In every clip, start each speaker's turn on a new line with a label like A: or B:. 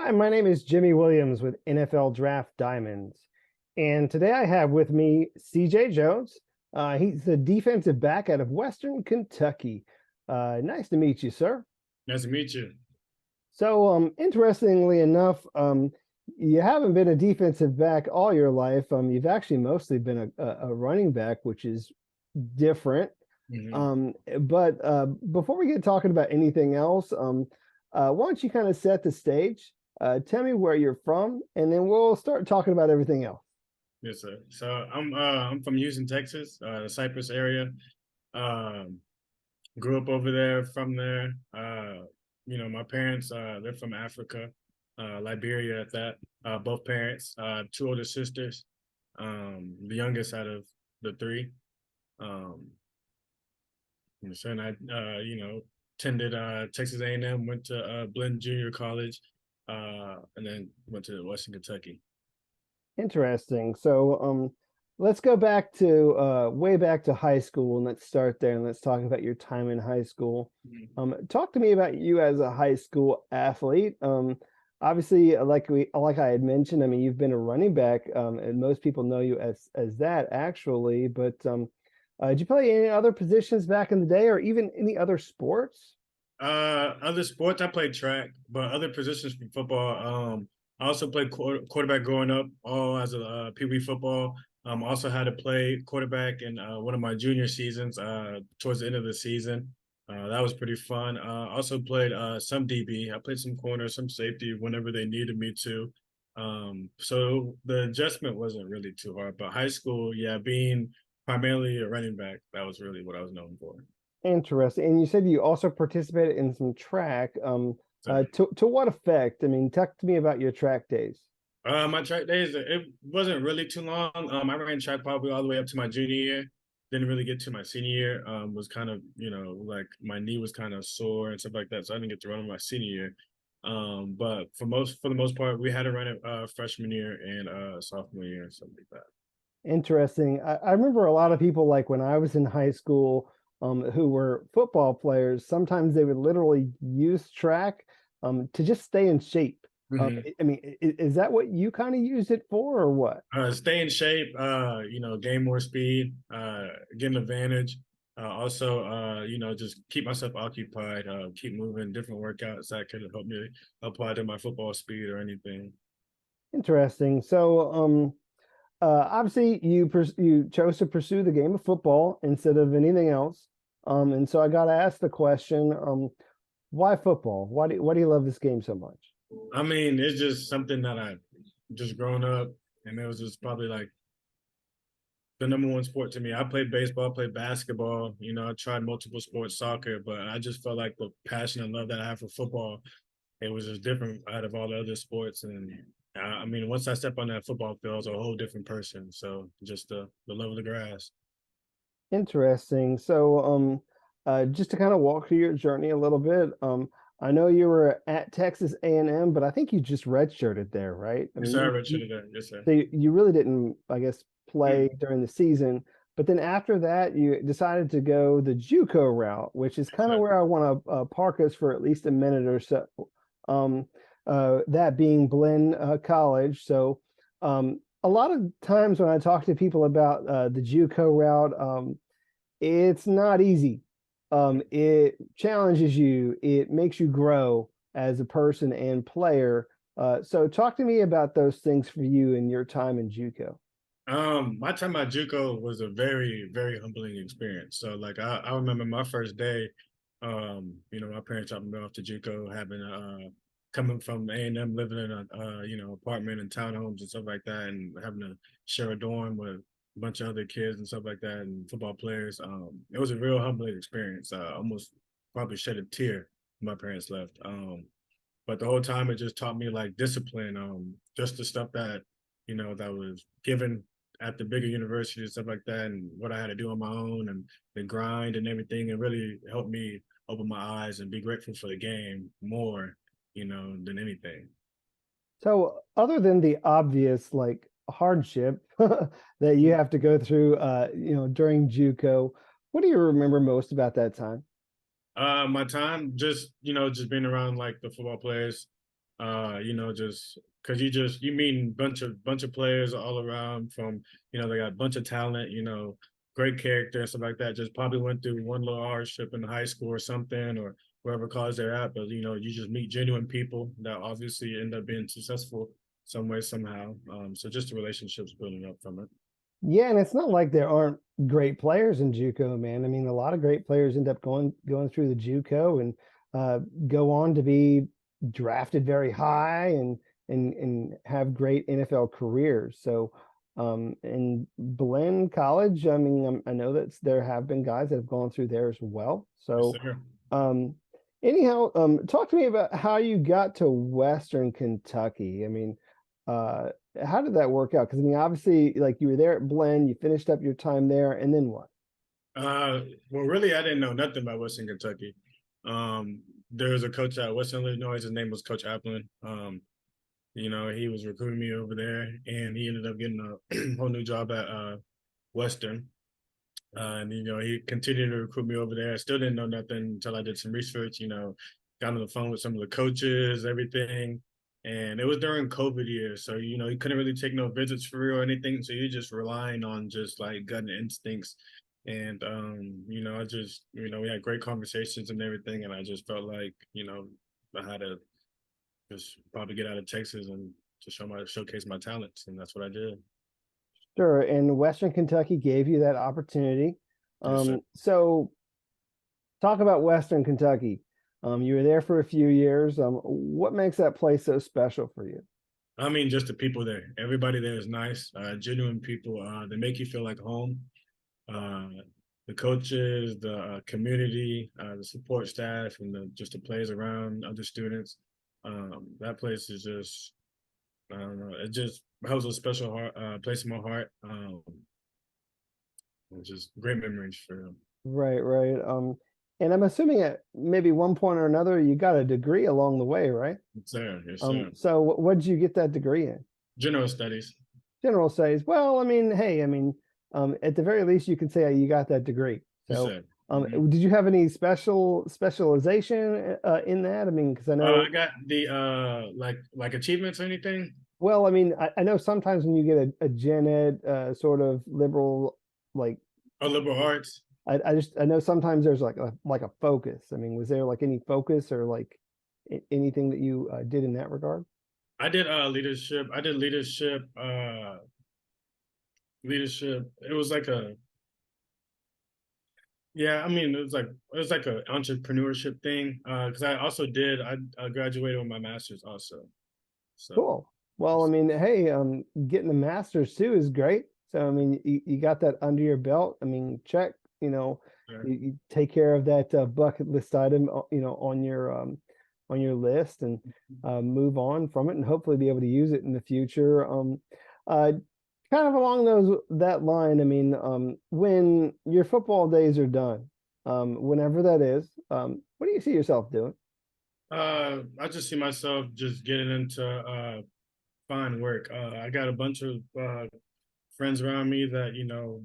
A: Hi, my name is Jimmy Williams with NFL Draft Diamonds. And today I have with me CJ Jones. He's the defensive back out of Western Kentucky. Nice to meet you, sir.
B: Nice to meet you.
A: So, interestingly enough, you haven't been a defensive back all your life. You've actually mostly been a running back, which is different.
B: Mhm.
A: But before we get talking about anything else, why don't you kind of set the stage? Tell me where you're from, and then we'll start talking about everything else.
B: Yes, sir. So I'm from Houston, Texas, the Cypress area. Um, Grew up over there, from there. My parents they're from Africa, Liberia at that. Both parents, two older sisters. The youngest out of the three. Um, and so and I attended Texas A&M, went to Blinn Junior College, and then went to Western Kentucky.
A: Interesting. So, let's go back to way back to high school, and let's start there, and let's talk about your time in high school. Talk to me about you as a high school athlete. Obviously, like I had mentioned, I mean, you've been a running back, and most people know you as that actually. But did you play any other positions back in the day, or even any other sports?
B: Other sports, I played track, but other positions from football. I also played quarterback growing up, all as a Pee Wee football. Also had to play quarterback in one of my junior seasons, towards the end of the season. That was pretty fun. Also played some DB. I played some corner, some safety whenever they needed me to. So the adjustment wasn't really too hard. But high school, yeah, being primarily a running back, that was really what I was known for.
A: Interesting. And you said you also participated in some track.
B: So
A: To what effect? I mean, talk to me about your track days.
B: my track days, it wasn't really too long. I ran track probably all the way up to my junior year. Didn't really get to my senior year. Was kind of, like my knee was kind of sore and stuff like that, so I didn't get to run in my senior year. But for the most part, we had to run it freshman year and sophomore year and something like that.
A: Interesting. I remember a lot of people, like when I was in high school, who were football players. Sometimes they would literally use track, to just stay in shape.
B: Mhm.
A: I mean, is that what you kind of use it for, or what?
B: Stay in shape, gain more speed, get an advantage. Also, just keep myself occupied, keep moving, different workouts that could help me apply to my football speed or anything.
A: Interesting. So, obviously, you chose to pursue the game of football instead of anything else. And so I got to ask the question, why football? Why do you love this game so much?
B: I mean, it's just something that I just grown up, and it was just probably like the number one sport to me. I played baseball, played basketball, I tried multiple sports, soccer, but I just felt like the passion and love that I have for football, it was just different out of all the other sports. And I mean, once I step on that football field, I was a whole different person. So just the love of the grass.
A: Interesting. So, just to kind of walk through your journey a little bit, I know you were at Texas A&M, but I think you just redshirted there, right? I
B: Yes,
A: mean,
B: sir. Richard, yes, sir.
A: so you really didn't, I guess, play
B: Mm,
A: during the season. But then after that, you decided to go the JUCO route, which is
B: yes,
A: kind of
B: sir.
A: where I want to park us for at least a minute or so. Um, that being Blinn College. So, a lot of times when I talk to people about the JUCO route, it's not easy. It challenges you. It makes you grow as a person and player. So talk to me about those things for you in your time in JUCO.
B: My time at JUCO was a very, very humbling experience. So like I remember my first day, my parents dropped me off to JUCO, having coming from A&M, living in a apartment and townhomes and stuff like that, and having to share a dorm with a bunch of other kids and stuff like that, and football players. It was a real humbling experience. Almost probably shed a tear when my parents left. But the whole time it just taught me like discipline, just the stuff that that was given at the bigger university and stuff like that, and what I had to do on my own, and the grind and everything. It really helped me open my eyes and be grateful for the game more, than anything.
A: So other than the obvious like hardship that you have to go through, during JUCO, what do you remember most about that time?
B: My time just just being around like the football players, You know, just because you meet bunch of players all around from, you know, they got a bunch of talent, you know, great character and stuff like that. Just probably went through one little hardship in high school or something, or wherever college they're at. But you know, you just meet genuine people that obviously end up being successful some way somehow. So just the relationships building up from it.
A: Yeah, and it's not like there aren't great players in JUCO, man. I mean, a lot of great players end up going through the JUCO and go on to be drafted very high and have great NFL careers. So, in Blinn College, I mean, I know that there have been guys that have gone through there as well.
B: Yes,
A: So,
B: sir.
A: um, anyhow, talk to me about how you got to Western Kentucky. I mean, uh, how did that work out? Because I mean, obviously, like you were there at Blinn, you finished up your time there, and then what?
B: Well, really, I didn't know nothing about Western Kentucky. There was a coach at Western Illinois. His name was Coach Applin. You know, he was recruiting me over there, and he ended up getting a whole new job at Western. And you know, he continued to recruit me over there. I still didn't know nothing until I did some research. You know, got on the phone with some of the coaches, everything. And it was during COVID years, so you know, he couldn't really take no visits for real or anything. So you're just relying on just like gut and instincts. And you know, I just, you know, we had great conversations and everything, and I just felt like, you know, I had to just probably get out of Texas and to showcase my talents, and that's what I did.
A: Sure, and Western Kentucky gave you that opportunity.
B: Yes, sir.
A: So talk about Western Kentucky. You were there for a few years. What makes that place so special for you?
B: I mean, just the people there. Everybody there is nice, genuine people. They make you feel like home. Uh, the coaches, the community, the support staff, and just the players around, other students. That place is just, I don't know, it just holds a special place in my heart. It's just great memories for them.
A: Right, right. And I'm assuming at maybe one point or another you got a degree along the way, right?
B: Yes, sir. Yes, sir.
A: So what did you get that degree in?
B: General studies.
A: General studies. Well, I mean, hey, I mean, at the very least, you can say you got that degree.
B: Yes,
A: So,
B: sir. Mhm.
A: did you have any specialization in that? I mean, because I know,
B: I got the like achievements or anything.
A: well, I mean, I know sometimes when you get a gen ed sort of liberal, like
B: Oh, liberal arts.
A: I know sometimes there's like a focus. I mean, was there like any focus or like anything that you did in that regard?
B: I did leadership. I did leadership. It was like a, yeah, I mean, it was like a entrepreneurship thing. Because I graduated with my master's also. So
A: Cool. Well, I mean, hey, getting a master's too is great. So, I mean, you got that under your belt. I mean, check,
B: yeah.
A: you take care of that bucket list item, on your list and move on from it and hopefully be able to use it in the future. Uh, Kind of along that line, I mean, when your football days are done, whenever that is, what do you see yourself doing?
B: I just see myself just getting into fine work. I got a bunch of friends around me that, you know,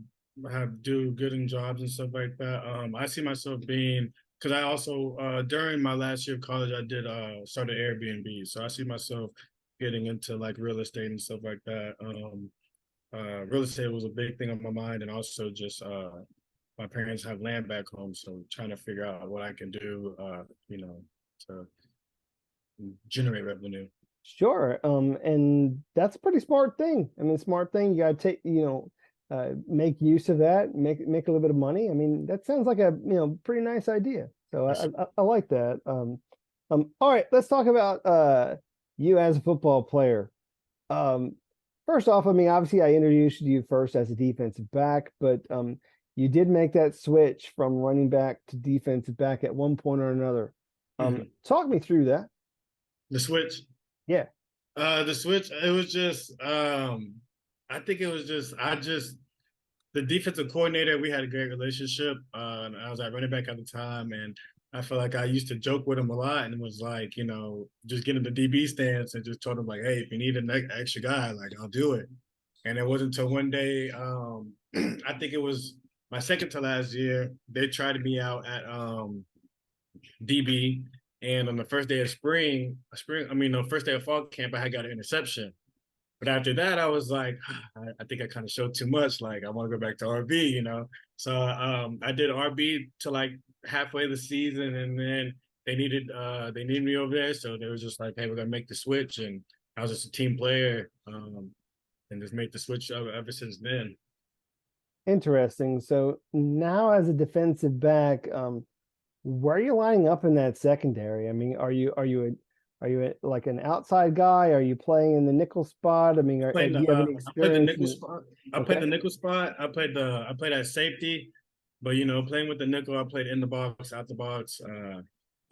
B: have do good in jobs and stuff like that. I see myself being, because I also during my last year of college I did started Airbnb, so I see myself getting into like real estate and stuff like that. Real estate was a big thing on my mind, and also just my parents have land back home, so trying to figure out what I can do, you know, to generate revenue.
A: Sure. And that's a pretty smart thing. I mean, smart thing. You gotta take, make use of that, make a little bit of money. I mean, that sounds like a, pretty nice idea. So I like that. All right, let's talk about you as a football player. Um, First off, I mean, obviously I introduced you first as a defensive back, but you did make that switch from running back to defensive back at one point or another.
B: Mhm.
A: Talk me through that.
B: The switch.
A: Yeah.
B: The switch, it was just I think it was just the defensive coordinator, we had a great relationship. And I was at running back at the time, and I felt like I used to joke with him a lot, and it was like, you know, just getting the DB stance and just told him like, hey, if you need an extra guy, like I'll do it. And it wasn't until one day, I think it was my second to last year, they tried me out at DB, And on the first day of first day of fall camp, I had got an interception. But after that, I was like, I think I kind of showed too much. Like, I want to go back to RB, So I did RB to like halfway the season, and then they needed me over there, so they were just like, hey, we're gonna make the switch, and I was just a team player, and just made the switch ever since then.
A: Interesting. So now as a defensive back, where are you lining up in that secondary? I mean, like an outside guy? Are you playing in the nickel spot? I mean, do you have any
B: I played the
A: experience
B: nickel
A: in?
B: spot. I played
A: Okay.
B: the nickel spot. I played at safety, but playing with the nickel, I played in the box, out the box,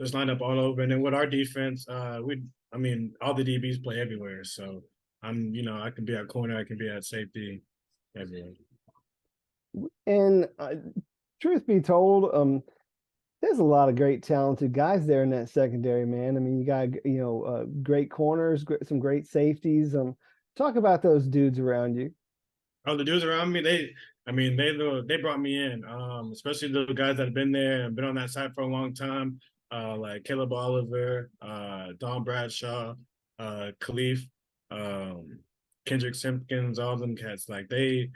B: just lined up all over. And then with our defense, all the DBs play everywhere. So I can be at corner, I can be at safety, everywhere.
A: And truth be told, there's a lot of great talented guys there in that secondary, man. I mean, you got great corners, some great safeties. Talk about those dudes around you.
B: Oh, the dudes around me, they brought me in, especially the guys that have been there and been on that side for a long time, like Caleb Oliver, Don Bradshaw, Khalif, um, Kendrick Simpkins, all them cats. Like they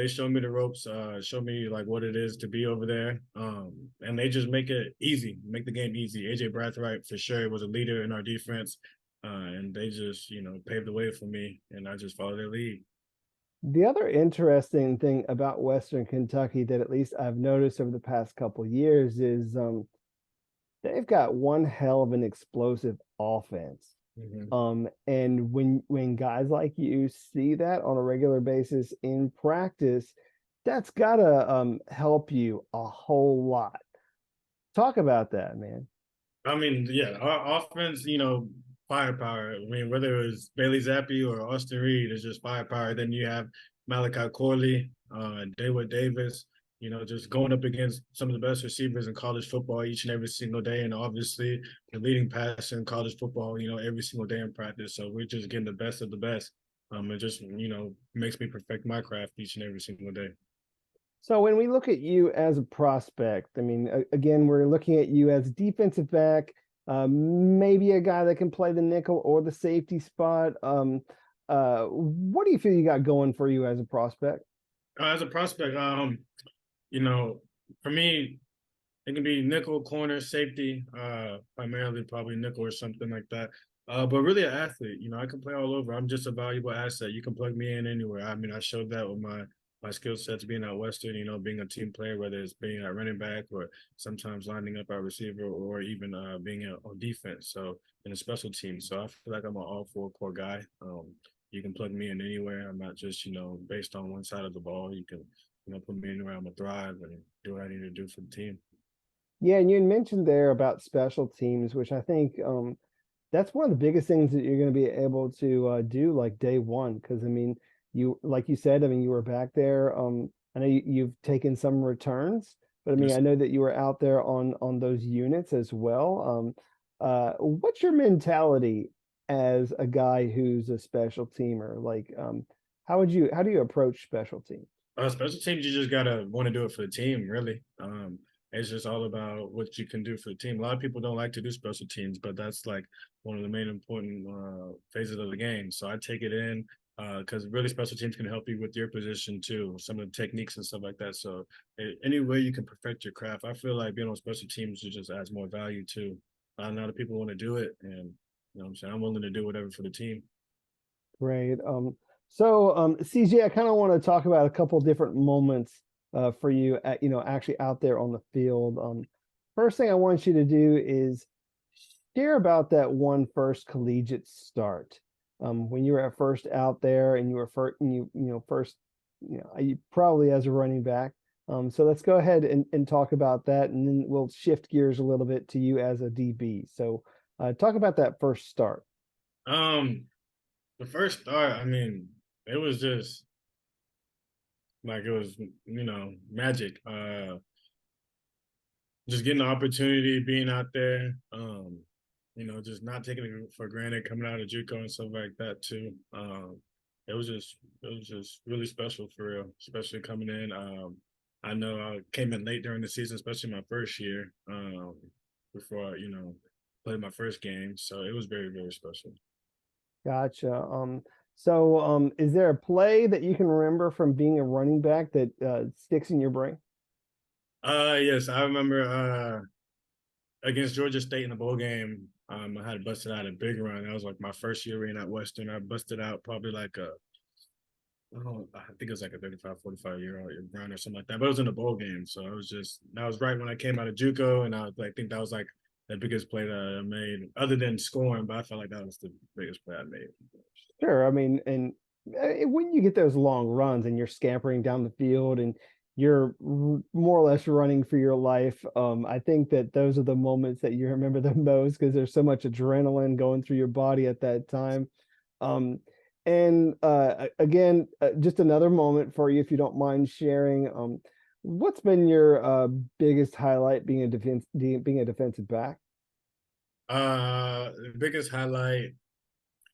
B: showed me the ropes, showed me like what it is to be over there, and they just make it easy, make the game easy. AJ Brathwaite for sure was a leader in our defense, and they just paved the way for me, and I just followed their lead.
A: The other interesting thing about Western Kentucky that at least I've noticed over the past couple years is they've got one hell of an explosive offense.
B: Mm-hmm.
A: And when guys like you see that on a regular basis in practice, that's gotta help you a whole lot. Talk about that, man.
B: Yeah, our offense, firepower. I mean, whether it was Bailey Zappi or Austin Reed, it's just firepower. Then you have Malachi Corley, David Davis, just going up against some of the best receivers in college football each and every single day. And obviously the leading passer in college football, every single day in practice. So we're just getting the best of the best. It just, makes me perfect my craft each and every single day.
A: So when we look at you as a prospect, I mean, again, we're looking at you as a defensive back, maybe a guy that can play the nickel or the safety spot. What do you feel you got going for you as a prospect?
B: As a prospect, you know, for me, it can be nickel, corner, safety, primarily probably nickel or something like that. But really an athlete, I can play all over. I'm just a valuable asset. You can plug me in anywhere. I mean, I showed that with my skill sets being at Western, being a team player, whether it's being at running back or sometimes lining up at receiver or even being on defense. So in a special team. So I feel like I'm an all four core guy. You can plug me in anywhere. I'm not just, based on one side of the ball. You can, put me anywhere. I'm gonna thrive and do what I need to do for the team.
A: Yeah, and you mentioned there about special teams, which I think that's one of the biggest things that you're going to be able to do like day one. Because I mean, you like you said, I mean, you were back there. I know you've taken some returns, but I mean, I
B: Just
A: know that you were out there on those units as well. What's your mentality as a guy who's a special teamer? Like, how do you approach special teams?
B: special teams, you just gotta want to do it for the team, really. It's just all about what you can do for the team. A lot of people don't like to do special teams, but that's like one of the main important phases of the game. So I take it in because really special teams can help you with your position too, some of the techniques and stuff like that. So any way you can perfect your craft, I feel like being on special teams just adds more value too. A lot of people want to do it, and I'm saying I'm willing to do whatever for the team.
A: Great. CJ, I kind of want to talk about a couple different moments for you at, actually out there on the field. First thing I want you to do is share about that one first collegiate start. When you were at first out there and you were first, first, you probably as a running back. So let's go ahead and talk about that, and then we'll shift gears a little bit to you as a DB. So talk about that first start.
B: Um, the first start, it was just like it was, magic. Just getting the opportunity, being out there, just not taking it for granted, coming out of JUCO and stuff like that too. It was just really special for real, especially coming in. I know I came in late during the season, especially my first year, before played my first game, so it was very, very special.
A: Gotcha. Is there a play that you can remember from being a running back that sticks in your brain?
B: Yes, I remember against Georgia State in the bowl game. I had busted out a big run. That was like my first year being at Western. I busted out probably like a, oh, I think it was like a 35, 45-year-old run or something like that. But it was in a bowl game, so it was just that was right when I came out of JUCO, and I think that was like the biggest play that I made, other than scoring. But I felt like that was the biggest play I made.
A: Sure. I mean, and when you get those long runs and you're scampering down the field and you're more or less running for your life, I think that those are the moments that you remember the most because there's so much adrenaline going through your body at that time. Um, again, just another moment for you, if you don't mind sharing. What's been your biggest highlight being a defensive back?
B: The biggest highlight,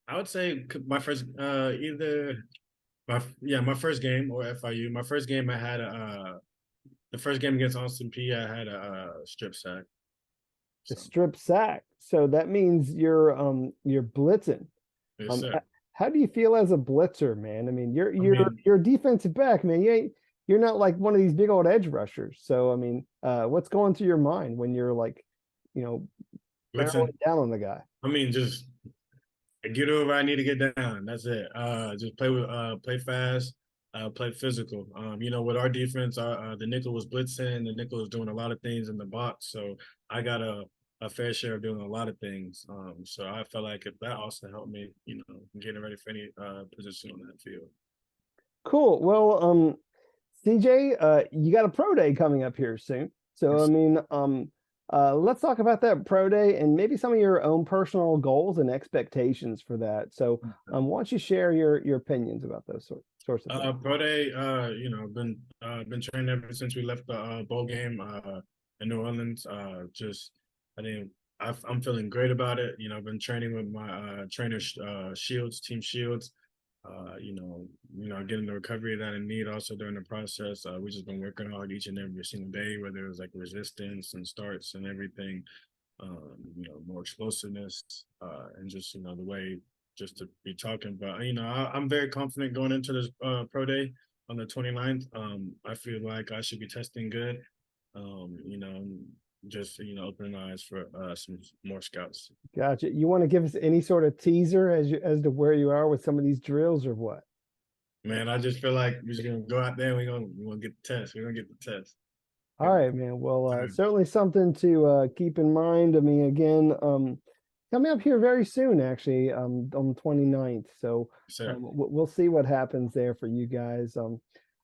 B: I would say my first either my first game or FIU. My first game I had the first game against Austin P I had a strip sack.
A: The
B: So
A: strip sack. So that means you're blitzing.
B: yes,
A: Um,
B: sir.
A: h- how do you feel as a blitzer, man? I mean, you're
B: I
A: you're
B: mean,
A: you're a defensive back, man. You're not like one of these big old edge rushers. So I mean, what's going through your mind when you're like, you know,
B: listen,
A: barreling down on the guy?
B: I mean, just get over. I need to get down. That's it. Just play fast, play physical. With our defense, the nickel was blitzing. The nickel was doing a lot of things in the box. So I got a fair share of doing a lot of things. So I felt like if that also helped me, getting ready for any position on that field.
A: Cool. Well, CJ, you got a pro day coming up here soon. So I
B: Yes.
A: mean, let's talk about that pro day and maybe some of your own personal goals and expectations for that. So, why don't you share your opinions about those sorts of things?
B: Pro day, been training ever since we left the bowl game in New Orleans. I think I'm feeling great about it. I've been training with my trainer Shields, Team Shields. Getting the recovery that I need also during the process. We just been working hard each and every single day, whether it was like resistance and starts and everything. More explosiveness, and just the way just to be talking. But I'm very confident going into this pro day on the 29th. I feel like I should be testing good. Just opening eyes for some more scouts.
A: Gotcha. You want to give us any sort of teaser as to where you are with some of these drills or what?
B: Man, I just feel like we're just gonna go out there and we're gonna get the test. We're gonna get the test.
A: All right, man. Well, certainly something to keep in mind. I mean, again, coming up here very soon, actually, on the 29th. So
B: Sir.
A: we'll see what happens there for you guys. Do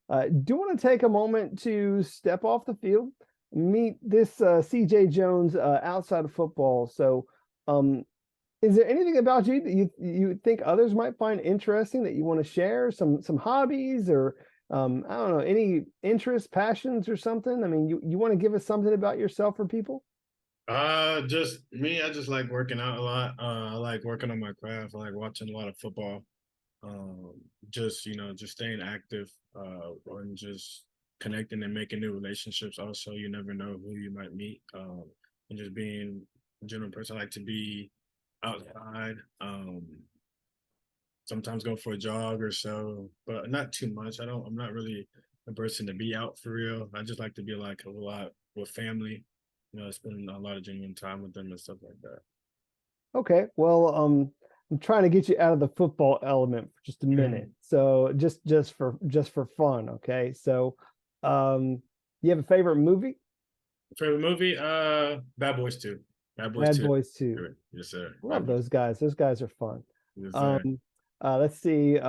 A: want to take a moment to step off the field, meet this CJ Jones outside of football. So, is there anything about you that you think others might find interesting that you want to share? Some hobbies or I don't know, any interests, passions, or something? I mean, you want to give us something about yourself for people?
B: Just me. I just like working out a lot. I like working on my craft. I like watching a lot of football. Um, just staying active, and just connecting and making new relationships. Also, you never know who you might meet. And just being a general person, I like to be outside. Sometimes go for a jog or so, but not too much. I'm not really a person to be out for real. I just like to be like a lot with family, spending a lot of genuine time with them and stuff like that.
A: Okay, well, I'm trying to get you out of the football element for just a minute. So just for fun, okay? So, you have a favorite movie?
B: Favorite movie? Bad Boys 2. Bad Boys
A: Bad
B: 2.
A: Boys 2.
B: Yes, sir.
A: Love
B: Bad Boys.
A: those guys. Those guys are fun.
B: Yes, sir.
A: Um, let's see. Is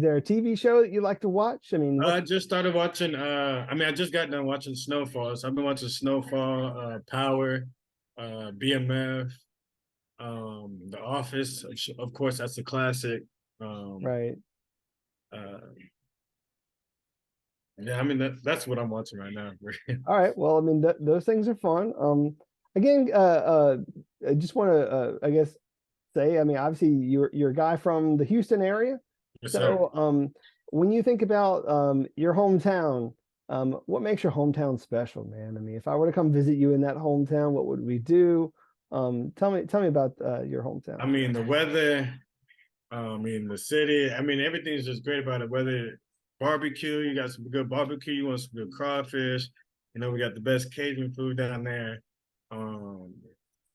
A: there a TV show that you like to watch? I mean,
B: I just started watching. I just got done watching Snowfall. So I've been watching Snowfall, Power, BMF, The Office. Of course, that's a classic. Um,
A: right.
B: uh, yeah, that's what I'm watching right now.
A: All right. Well, I mean, those things are fun. Again, I just want to, I guess, say, I mean, obviously, you're a guy from the Houston area.
B: Yes, sir.
A: So, when you think about your hometown, what makes your hometown special, man? I mean, if I were to come visit you in that hometown, what would we do? Tell me about your hometown.
B: I mean, the weather, I mean, the city, I mean, everything's just great about it. Whether barbecue, you got some good barbecue, you want some good crawfish. You know, we got the best Cajun food down there. Um,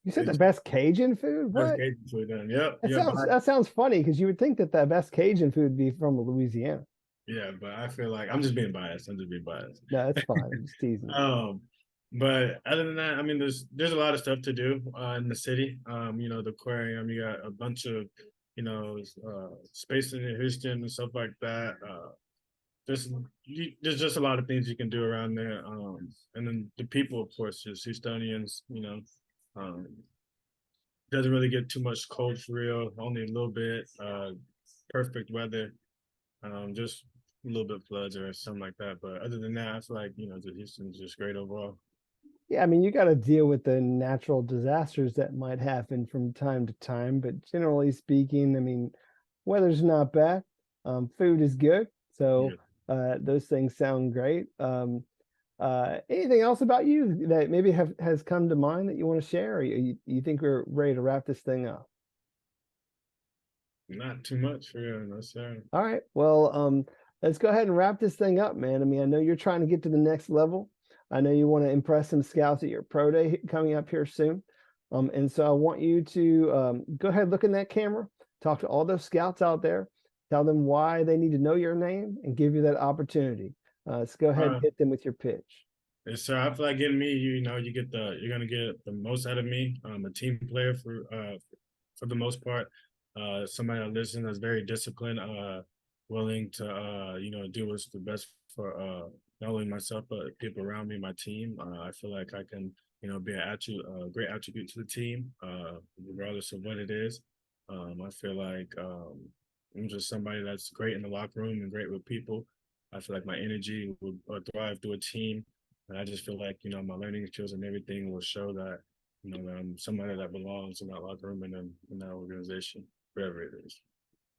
A: You said the
B: it's
A: best Cajun food?
B: best
A: What?
B: Cajun food down. Yep,
A: That sounds funny because you would think that the best Cajun food would be from Louisiana.
B: yeah, but I feel like I'm just being biased. I'm just being biased.
A: No, that's fine. I'm just teasing you.
B: But other than that, I mean, there's a lot of stuff to do in the city. You know, the aquarium. You got a bunch of, you know, spaces in Houston and stuff like that. There's just a lot of things you can do around there. And then the people, of course, just Houstonians. You know, um, doesn't really get too much cold for real. Only a little bit. Perfect weather. Just a little bit floods or something like that. But other than that, I feel like, you know, the Houston's just great overall.
A: Yeah, I mean, you got to deal with the natural disasters that might happen from time to time, but generally speaking, I mean, weather's not bad. Food is good, so
B: Yeah.
A: those things sound great. Anything else about you that maybe has come to mind that you want to share, or you think we're ready to wrap this thing up?
B: Not too much for real, no sir.
A: All right, well, let's go ahead and wrap this thing up, man. I mean, I know you're trying to get to the next level. I know you want to impress some scouts at your pro day coming up here soon. And so I want you to go ahead, look in that camera, talk to all those scouts out there, tell them why they need to know your name and give you that opportunity. So go ahead and hit them with your pitch.
B: Yes, sir. I feel like getting me, you know, you're gonna get the most out of me. I'm a team player for the most part. Somebody that listens that's very disciplined, willing to you know, do what's the best for not only myself but people around me, my team. I feel like I can, you know, be a great attribute to the team, regardless of what it is. I feel like I'm just somebody that's great in the locker room and great with people. I feel like my energy will thrive through a team, and I just feel like, you know, my learning skills and everything will show that, you know, that I'm somebody that belongs in that locker room and in that organization, wherever it is.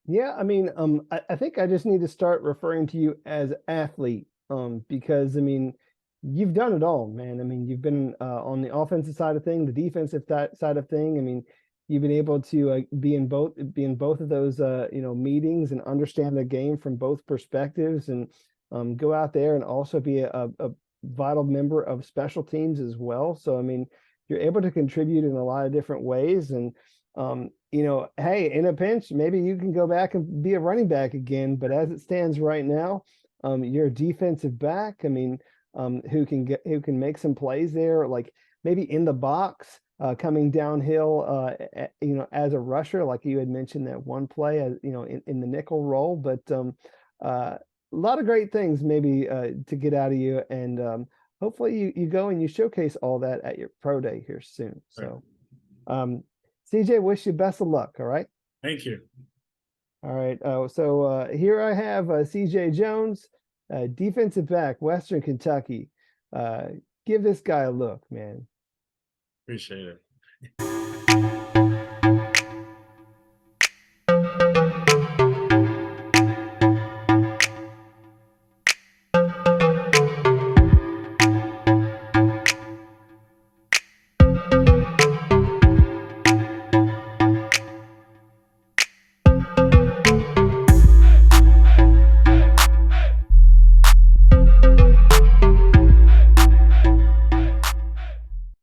A: Yeah, I mean, I think I just need to start referring to you as athlete, because I mean, you've done it all, man. I mean, you've been on the offensive side of thing, the defensive side of thing. I mean, you've been able to be in both of those you know, meetings and understand the game from both perspectives, and go out there and also be a vital member of special teams as well. So I mean, you're able to contribute in a lot of different ways, and you know, hey, in a pinch, maybe you can go back and be a running back again. But as it stands right now, you're a defensive back. I mean, who can make some plays there, like maybe in the box, coming downhill, you know, as a rusher, like you had mentioned that one play, as you know, in the nickel role. But a lot of great things maybe to get out of you, and hopefully you go and you showcase all that at your pro day here soon. So. CJ, wish you best of luck. All right.
B: Thank you.
A: All right. So here I have CJ Jones, defensive back, Western Kentucky. Give this guy a look, man.
B: Appreciate it.